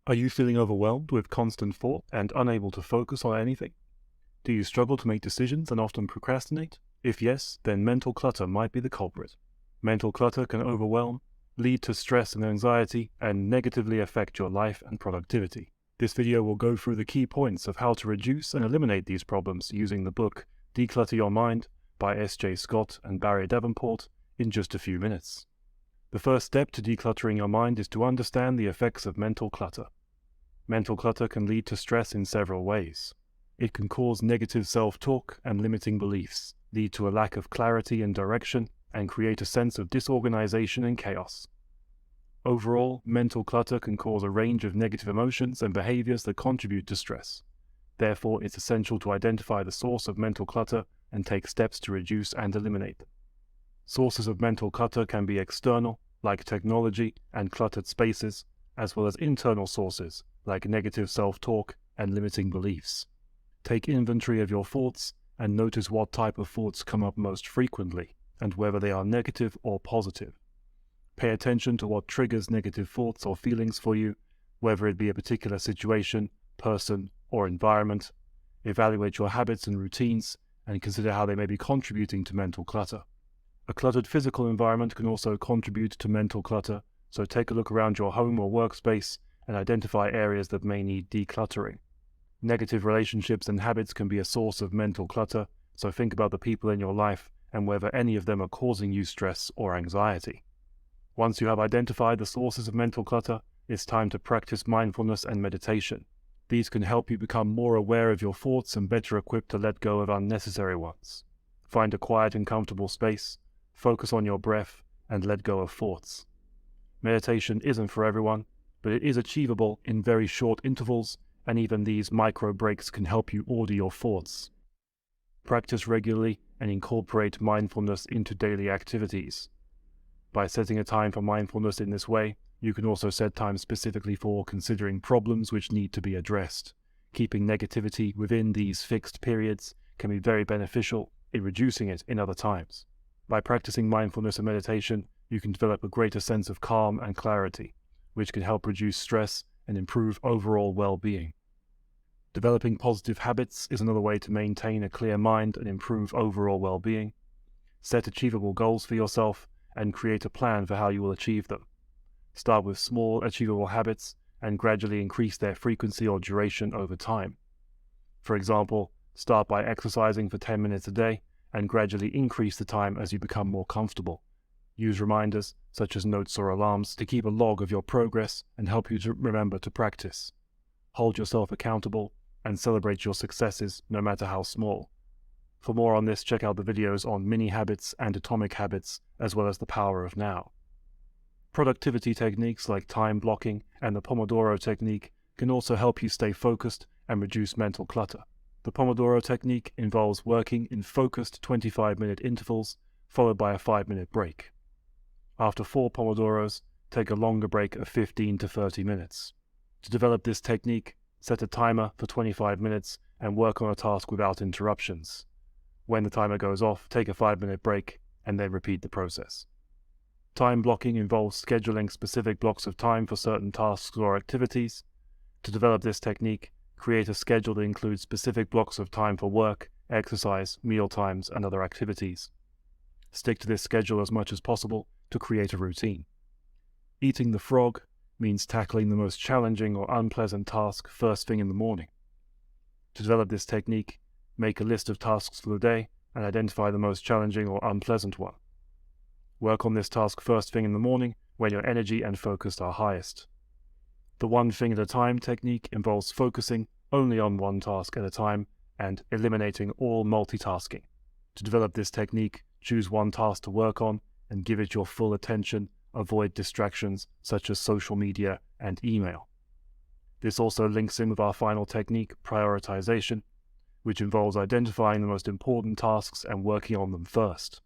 Are you feeling overwhelmed with constant thought and unable to focus on anything? Do you struggle to make decisions and often procrastinate? If yes, then mental clutter might be the culprit. Mental clutter can overwhelm, lead to stress and anxiety, and negatively affect your life and productivity. This video will go through the key points of how to reduce and eliminate these problems using the book Declutter Your Mind by S.J. Scott and Barrie Davenport in just a few minutes. The first step to decluttering your mind is to understand the effects of mental clutter. Mental clutter can lead to stress in several ways. It can cause negative self-talk and limiting beliefs, lead to a lack of clarity and direction, and create a sense of disorganization and chaos. Overall, mental clutter can cause a range of negative emotions and behaviors that contribute to stress. Therefore, it's essential to identify the source of mental clutter and take steps to reduce and eliminate them. Sources of mental clutter can be external, like technology and cluttered spaces, as well as internal sources, like negative self-talk and limiting beliefs. Take inventory of your thoughts and notice what type of thoughts come up most frequently and whether they are negative or positive. Pay attention to what triggers negative thoughts or feelings for you, whether it be a particular situation, person, or environment. Evaluate your habits and routines and consider how they may be contributing to mental clutter. A cluttered physical environment can also contribute to mental clutter, so take a look around your home or workspace and identify areas that may need decluttering. Negative relationships and habits can be a source of mental clutter, so think about the people in your life and whether any of them are causing you stress or anxiety. Once you have identified the sources of mental clutter, it's time to practice mindfulness and meditation. These can help you become more aware of your thoughts and better equipped to let go of unnecessary ones. Find a quiet and comfortable space, focus on your breath, and let go of thoughts. Meditation isn't for everyone, but it is achievable in very short intervals, and even these micro breaks can help you order your thoughts. Practice regularly and incorporate mindfulness into daily activities. By setting a time for mindfulness in this way, you can also set time specifically for considering problems which need to be addressed. Keeping negativity within these fixed periods can be very beneficial in reducing it in other times. By practicing mindfulness and meditation, you can develop a greater sense of calm and clarity, which can help reduce stress and improve overall well-being. Developing positive habits is another way to maintain a clear mind and improve overall well-being. Set achievable goals for yourself and create a plan for how you will achieve them. Start with small, achievable habits and gradually increase their frequency or duration over time. For example, start by exercising for 10 minutes a day and gradually increase the time as you become more comfortable. Use reminders, such as notes or alarms, to keep a log of your progress and help you to remember to practice. Hold yourself accountable and celebrate your successes, no matter how small. For more on this, check out the videos on mini habits and atomic habits, as well as the power of now. Productivity techniques like time blocking and the Pomodoro technique can also help you stay focused and reduce mental clutter. The Pomodoro technique involves working in focused 25-minute intervals, followed by a 5-minute break. After 4 Pomodoros, take a longer break of 15 to 30 minutes. To develop this technique, set a timer for 25 minutes and work on a task without interruptions. When the timer goes off, take a 5-minute break and then repeat the process. Time blocking involves scheduling specific blocks of time for certain tasks or activities. To develop this technique, create a schedule that includes specific blocks of time for work, exercise, meal times, and other activities. Stick to this schedule as much as possible to create a routine. Eating the frog means tackling the most challenging or unpleasant task first thing in the morning. To develop this technique, make a list of tasks for the day and identify the most challenging or unpleasant one. Work on this task first thing in the morning when your energy and focus are highest. The one thing at a time technique involves focusing only on one task at a time and eliminating all multitasking. To develop this technique, choose one task to work on and give it your full attention. Avoid distractions such as social media and email. This also links in with our final technique, prioritization, which involves identifying the most important tasks and working on them first.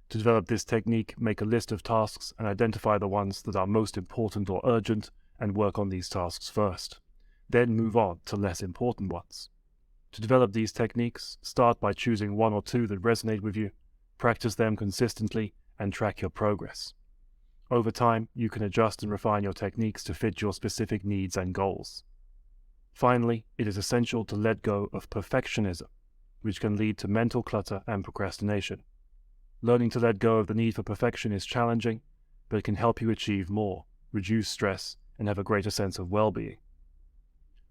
To develop this technique, make a list of tasks and identify the ones that are most important or urgent and work on these tasks first. Then move on to less important ones. To develop these techniques, start by choosing 1 or 2 that resonate with you, practice them consistently, and track your progress. Over time, you can adjust and refine your techniques to fit your specific needs and goals. Finally, it is essential to let go of perfectionism, which can lead to mental clutter and procrastination. Learning to let go of the need for perfection is challenging, but it can help you achieve more, reduce stress, and have a greater sense of well-being.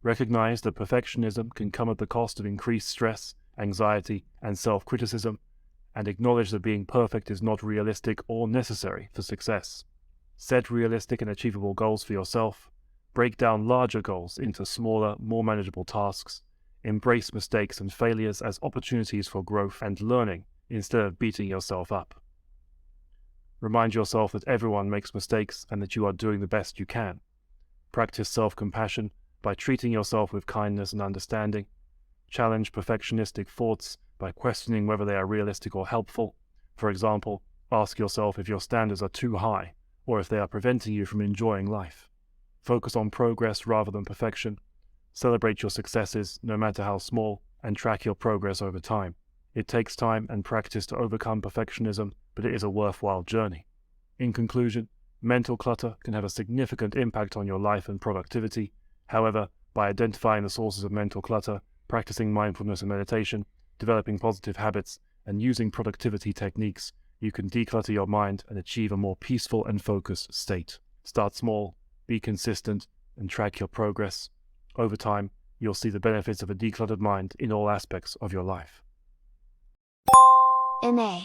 Recognize that perfectionism can come at the cost of increased stress, anxiety, and self-criticism, and acknowledge that being perfect is not realistic or necessary for success. Set realistic and achievable goals for yourself. Break down larger goals into smaller, more manageable tasks. Embrace mistakes and failures as opportunities for growth and learning instead of beating yourself up. Remind yourself that everyone makes mistakes and that you are doing the best you can. Practice self-compassion by treating yourself with kindness and understanding. Challenge perfectionistic thoughts by questioning whether they are realistic or helpful. For example, ask yourself if your standards are too high or if they are preventing you from enjoying life. Focus on progress rather than perfection. Celebrate your successes, no matter how small, and track your progress over time. It takes time and practice to overcome perfectionism, but it is a worthwhile journey. In conclusion, mental clutter can have a significant impact on your life and productivity. However, by identifying the sources of mental clutter, practicing mindfulness and meditation, developing positive habits, and using productivity techniques, you can declutter your mind and achieve a more peaceful and focused state. Start small, be consistent, and track your progress. Over time, you'll see the benefits of a decluttered mind in all aspects of your life. MA